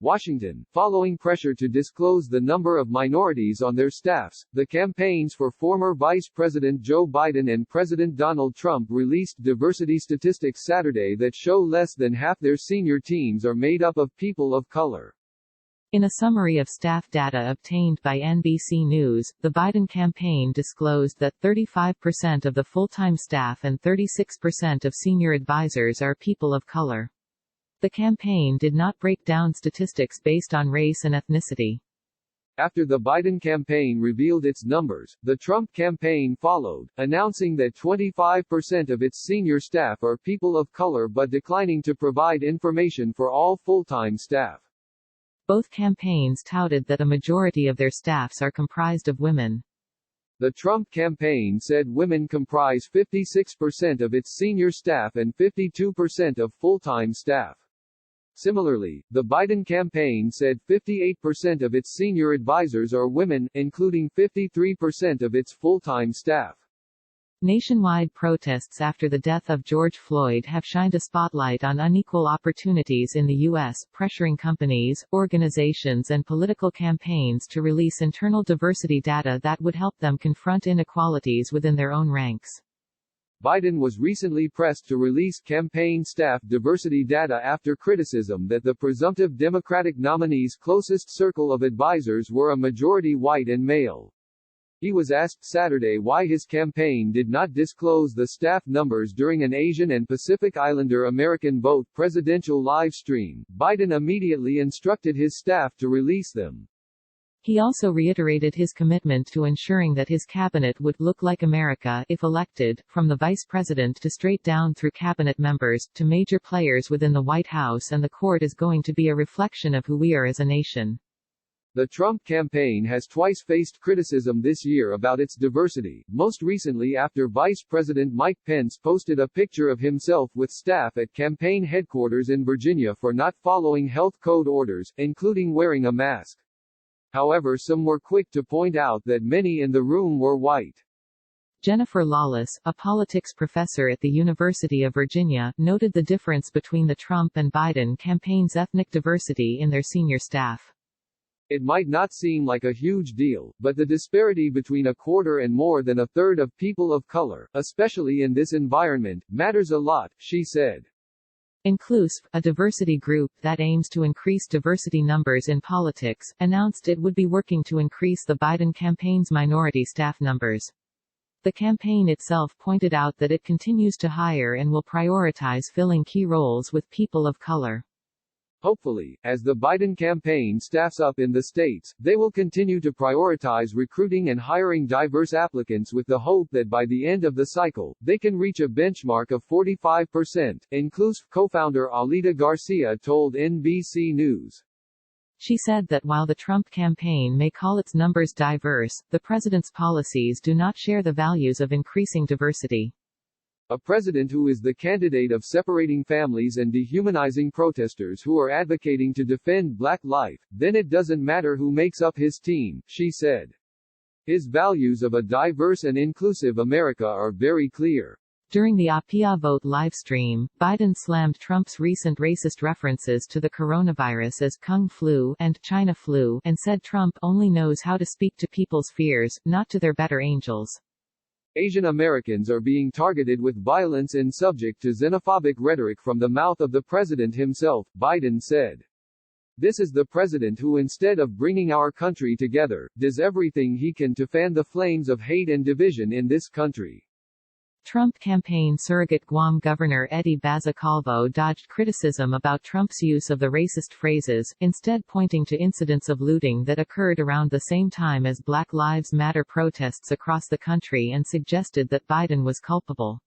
Washington. Following pressure to disclose the number of minorities on their staffs, the campaigns for former Vice President Joe Biden and President Donald Trump released diversity statistics Saturday that show less than half their senior teams are made up of people of color. In a summary of staff data obtained by NBC News, the Biden campaign disclosed that 35% of the full-time staff and 36% of senior advisors are people of color. The campaign did not break down statistics based on race and ethnicity. After the Biden campaign revealed its numbers, the Trump campaign followed, announcing that 25% of its senior staff are people of color but declining to provide information for all full-time staff. Both campaigns touted that a majority of their staffs are comprised of women. The Trump campaign said women comprise 56% of its senior staff and 52% of full-time staff. Similarly, the Biden campaign said 58% of its senior advisors are women, including 53% of its full-time staff. Nationwide protests after the death of George Floyd have shined a spotlight on unequal opportunities in the U.S., pressuring companies, organizations and political campaigns to release internal diversity data that would help them confront inequalities within their own ranks. Biden was recently pressed to release campaign staff diversity data after criticism that the presumptive Democratic nominee's closest circle of advisors were a majority white and male. He was asked Saturday why his campaign did not disclose the staff numbers during an Asian and Pacific Islander American vote presidential live stream. Biden immediately instructed his staff to release them. He also reiterated his commitment to ensuring that his cabinet would look like America if elected, from the vice president to straight down through cabinet members, to major players within the White House, and the court is going to be a reflection of who we are as a nation. The Trump campaign has twice faced criticism this year about its diversity, most recently after Vice President Mike Pence posted a picture of himself with staff at campaign headquarters in Virginia for not following health code orders, including wearing a mask. However, some were quick to point out that many in the room were white. Jennifer Lawless, a politics professor at the University of Virginia, noted the difference between the Trump and Biden campaigns' ethnic diversity in their senior staff. It might not seem like a huge deal, but the disparity between a quarter and more than a third of people of color, especially in this environment, matters a lot, she said. Inclus, a diversity group that aims to increase diversity numbers in politics, announced it would be working to increase the Biden campaign's minority staff numbers. The campaign itself pointed out that it continues to hire and will prioritize filling key roles with people of color. Hopefully, as the Biden campaign staffs up in the states, they will continue to prioritize recruiting and hiring diverse applicants with the hope that by the end of the cycle, they can reach a benchmark of 45%, Inclus co-founder Alida Garcia told NBC News. She said that while the Trump campaign may call its numbers diverse, the president's policies do not share the values of increasing diversity. A president who is the candidate of separating families and dehumanizing protesters who are advocating to defend black life, then it doesn't matter who makes up his team, she said. His values of a diverse and inclusive America are very clear. During the Appia Vote livestream, Biden slammed Trump's recent racist references to the coronavirus as Kung flu and China flu, and said Trump only knows how to speak to people's fears, not to their better angels. Asian Americans are being targeted with violence and subject to xenophobic rhetoric from the mouth of the president himself, Biden said. This is the president who, instead of bringing our country together, does everything he can to fan the flames of hate and division in this country. Trump campaign surrogate Guam Governor Eddie Baza-Calvo dodged criticism about Trump's use of the racist phrases, instead pointing to incidents of looting that occurred around the same time as Black Lives Matter protests across the country and suggested that Biden was culpable.